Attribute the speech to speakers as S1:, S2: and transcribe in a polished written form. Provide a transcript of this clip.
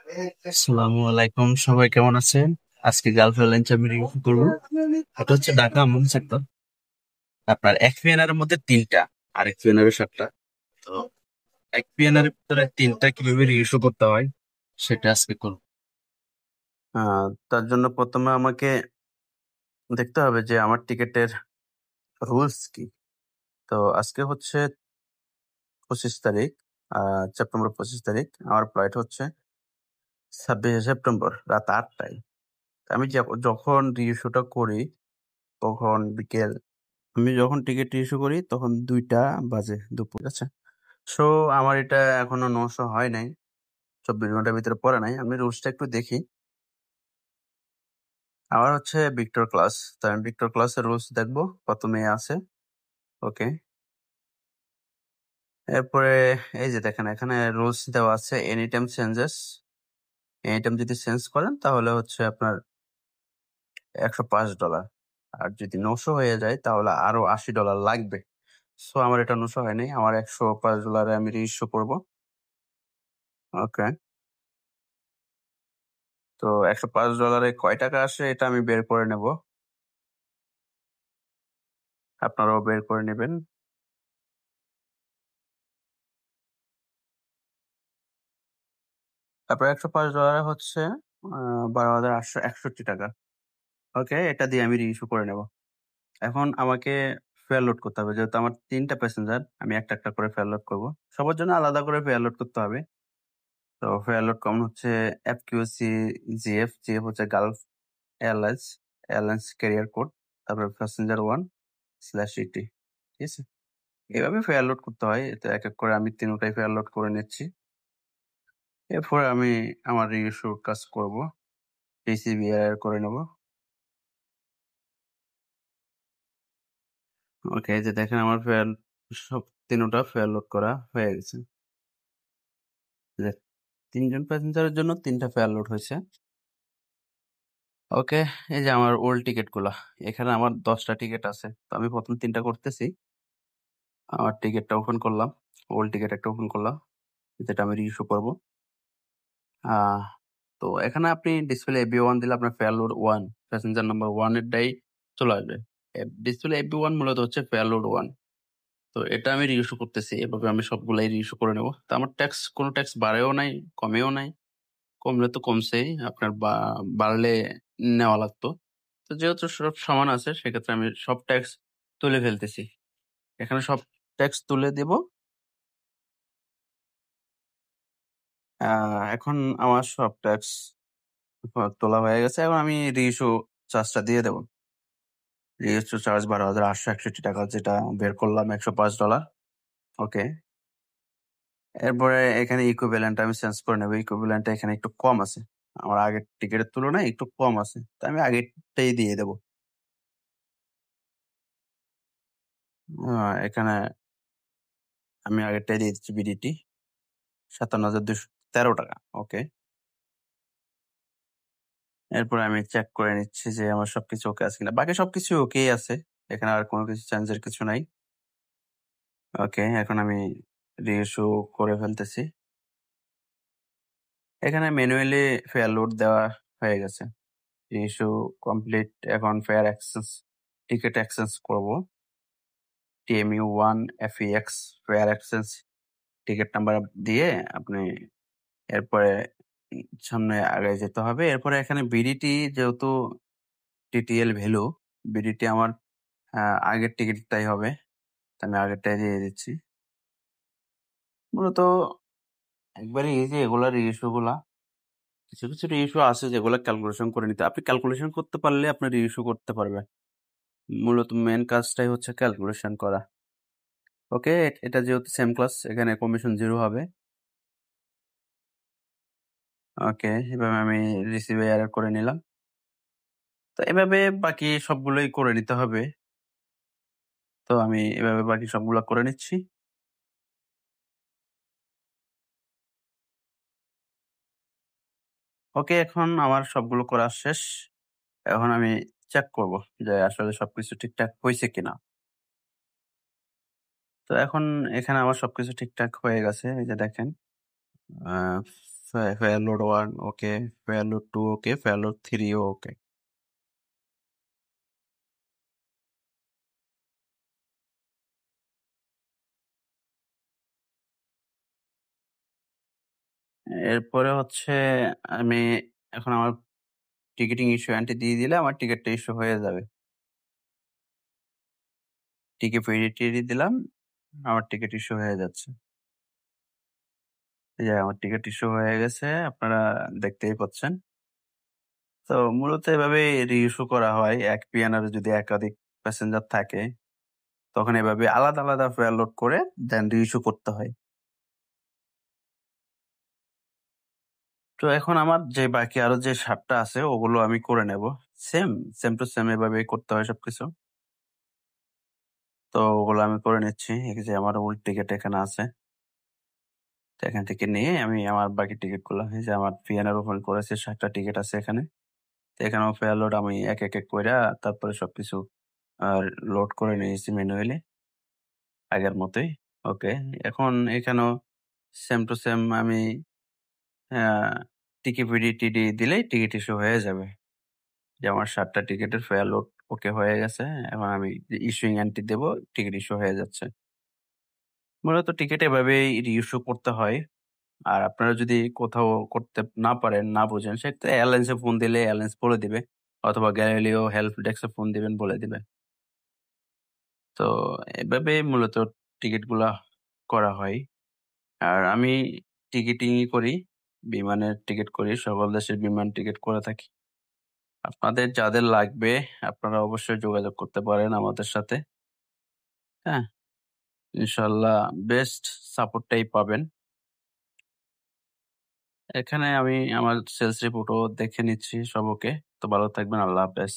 S1: আসসালামু আলাইকুম, সবাই কেমন আছেন? আজকে গালফ এয়ারলাইন্স আমি রিভিউ করবো। এটা হচ্ছে ঢাকা আমন সেক্টর। আপনার এক পিএনআর এর মধ্যে তিনটা, আর এক পিএনআর এর সাতটা। তো এক পিএনআর এর ভিতরে তিনটা কিভাবে রিভিউ করতে হয় সেটা আজকে করবো। তার জন্য প্রথমে আমাকে দেখতে হবে যে আমার টিকেটের রুলস কি। তো আজকে হচ্ছে 25 তারিখ, সেপ্টেম্বর 25 তারিখ। আমার ফ্লাইট হচ্ছে 26 সেপ্টেম্বর রাত 8টায়। আমি যখন রিভিউটা করি তখন বিকেল, আমি যখন টিকিট ইস্যু করি তখন 2টা বাজে দুপুর, আছে। সো আমার এটা এখনো 900 হয় নাই, 24 ঘন্টার ভিতরে পড়ে নাই। আমি রুলসটা একটু দেখি। আমার হচ্ছে ভিক্টর ক্লাস, তো আমি ভিক্টর ক্লাসের রুলস দেখবো প্রথমে আছে। ওকে, এরপরে এই যে দেখেন এখানে রুলস দেওয়া আছে, any time changes. Any time যদি চেঞ্জ করেন তাহলে হচ্ছে আপনার $105, আর যদি 900 হয়ে যায় তাহলে আরো $80 লাগবে। সো আমার এটা 900 হয় নাই, আমার $105 আমি রিইস্যু করবো। ওকে, তো $105 কয় টাকা আসে এটা আমি বের করে নেব, আপনারাও বের করে নেবেন। তারপর $105 হচ্ছে 12,861 টাকা। ওকে, এটা দিয়ে আমি রিইস্যু করে নেব। এখন আমাকে ফেয়ার লোড করতে হবে, যেহেতু আমার 3টা প্যাসেঞ্জার, আমি একটা একটা করে ফেয়ার লোড করবো। সবার জন্য আলাদা করে ফেয়ার লোড করতে হবে। তো ফেয়ার লোড কমন হচ্ছে FQC GF। GF হচ্ছে Gulf airlines, airlines career code, তারপর প্যাসেঞ্জার 1/ET। ঠিক আছে, এভাবে ফেয়ার লোড করতে হয়। এতে এক এক করে আমি তিনটাই ফেয়ার লোড করে নিচ্ছি। এরপরে আমি আমার রিইস্যুর কাজ করব, PCBR করে নেব। ওকে, এই যে দেখেন আমার ফেয়ার, সব তিনটা ফেয়ার লোড করা হয়ে গেছে। যে 3জন প্যাসেঞ্জারের জন্য 3টা ফেয়ার লোড হয়েছে। ওকে, এই যে আমার ওল্ড টিকিট গুলা, এখানে আমার 10টা টিকিট আছে। তো আমি প্রথম 3টা করতেছি। আমার টিকিটটা ওপেন করলাম, ওল্ড টিকিট একটা ওপেন করলাম, যেটা আমি রিইস্যু করব। আহ তো এখানে আপনি ডিসপ্লে AB1 দিলে আপনার ফেয়ার লোড 1, প্যাসেঞ্জার নাম্বার 1 এরটাই চলে আসবে। ডিসপ্লে AB1 মূলত হচ্ছে ফেয়ার লোড 1। তো এটা আমি রিইস্যু করতেছি, এভাবে আমি সবগুলাই রিইস্যু করে নেব। তো আমার ট্যাক্স, কোনো ট্যাক্স বাড়েও নাই, কমেও নাই। কমলে তো কমছেই, আপনার বাড়লে নেওয়া লাগতো। তো যেহেতু সব সমান আছে, সেক্ষেত্রে আমি সব ট্যাক্স তুলে ফেলতেছি। এখানে সব ট্যাক্স তুলে দিব। এখন আমার সব ট্যাক্স তোলা হয়ে গেছে। এখন আমি রিইস্যু চার্জটা দিয়ে দেবো। রিইস্যু চার্জ 12,861 টাকা, যেটা বের করলাম $105। ওকে, এরপরে এখানে ইকুইভ্যালেন্ট আমি চেঞ্জ করে নেবো। ইকুইভ্যালেন্টটা এখানে একটু কম আছে, আমার আগের টিকিটের তুলনায় একটু কম আছে, তো আমি আগেরটাই দিয়ে দেবো। এখানে আমি আগেরটাই দিয়ে দিচ্ছি, BDT 57,213 টাকা। ওকে, এরপরে আমি চেক করে নিচ্ছি যে আমার সবকিছু ওকে আছে কিনা। বাকি সবকিছু ওকেই আছে, এখানে আর কোনো কিছু চেঞ্জের কিছু নাই। ওকে, এখন আমি রিইস্যু করে ফেলতেছি। এখানে ম্যানুয়ালি ফেয়ার লোড দেওয়া হয়ে গেছে। Reissue complete. এখন ফেয়ার এক্সচেঞ্জ, টিকিট এক্সচেঞ্জ করব। TMU1FEX fair exchange ticket number দিয়ে আপনি এরপরে সামনে আগে যেতে হবে। এরপরে এখানে BDT, যেহেতু TTL ভ্যালু, BDT আমার আগের টিকিটটাই হবে, তো আমি আগেরটাই দিয়ে দিচ্ছি। মূলত একবারে এই যে এগুলার ইস্যু গুলা, কিছু কিছু ইস্যু আছে যেগুলো ক্যালকুলেশন করে নিতে, আপনি ক্যালকুলেশন করতে পারলে আপনার ইস্যু করতে পারবে। মূলত মেন কাজটাই হচ্ছে ক্যালকুলেশন করা। ওকে, এটা যেহেতু সেম ক্লাস, এখানে কমিশন 0 হবে। ওকে, এভাবে আমি রিসিভ এরর করে নিলাম। তো এভাবে বাকি সবগুলোই করে নিতে হবে। তো আমি এভাবে বাকি সবগুলো করে নিচ্ছি। ওকে, এখন আমার সবগুলো করা শেষ। এখন আমি চেক করব যে আসলে সবকিছু ঠিকঠাক হয়েছে কিনা। তো এখন এখানে আমার সবকিছু ঠিকঠাক হয়ে গেছে, এই যে দেখেন ফেয়ার লোড 1 ওকে, ফেয়ার লোড 2 ওকে, ফেয়ার লোড 3 ও ওকে। এরপরে হচ্ছে আমি এখন আমার টিকেটিং ইস্যু এন্ট্রি দিয়ে দিলে আমার টিকেটটা ইস্যু হয়ে যাবে। টিকে টিডি দিলাম, আমার টিকেট ইস্যু হয়ে যাচ্ছে। এই যে আমার টিকেট ইস্যু হয়ে গেছে, আপনারা দেখতেই পাচ্ছেন। তো মূলত এভাবে রি-ইস্যু করা হয়। এক পিএনআর যদি একাধিক প্যাসেঞ্জার থাকে, তখন এভাবে আলাদা, আলাদা ফেয়ার লোড করে দেন রি-ইস্যু করতে হয়। তো এখন আমার যে বাকি আরো যে ৭ টা আছে ওগুলো আমি করে নেব। সেম, সেম টু সেম এভাবেই করতে হয় সবকিছু। তো ওগুলো আমি করে নিচ্ছি। এই যে আমার ওল্ড টিকেট এখানে আছে। তো এখান থেকে নিয়ে আমি আমার বাকি টিকেটগুলো এই যে আমার পিএনআর ওপেন করেছি ৭ টা টিকেট আছে এখানে। তো এখানেও ফেয়ার লোড আমি এক, এক কইরা তারপরে সবকিছু আর লোড করে নিয়েছি ম্যানুয়ালি আগের মতোই। ওকে। এখন এখানেও সেম টু সেম আমি আ টিকিপিডি-টিডি দিলেই টিকিট ইস্যু হয়ে যাবে। যে আমার ৭ টা টিকেটের ফেয়ার লোড ওকে হয়ে গেছে। এখন আমি ইস্যুইং এন্ট্রি দেব, টিকিট ইস্যু হয়ে যাচ্ছে। মূলত টিকেট এভাবেই রি-ইস্যু করতে হয়। আর আপনারা যদি কোথাও করতে না পারেন, না বুঝেন সেক্ষেত্রে এয়ারলাইন্সে ফোন দিলে এয়ারলাইন্স বলে দিবে। অথবা গ্যালিলিও হেল্প ডেস্কে ফোন দিবেন বলে দিবে। তো এভাবেই মূলত টিকিটগুলা করা হয়। আর আমি টিকিটিংই করি। বিমানের টিকিট করি। সকল দেশের বিমান টিকিট করে থাকি। আপনাদের যাদের লাগবে আপনারা অবশ্যই যোগাযোগ করতে পারেন আমাদের সাথে। হ্যাঁ? ইনশাআল্লাহ বেস্ট সাপোর্টটাই পাবেন। এখানে আমি আমার সেলস রিপোর্টও দেখে নিচ্ছি সব ওকে। তো ভালো থাকবেন। আল্লাহ হাফেজ।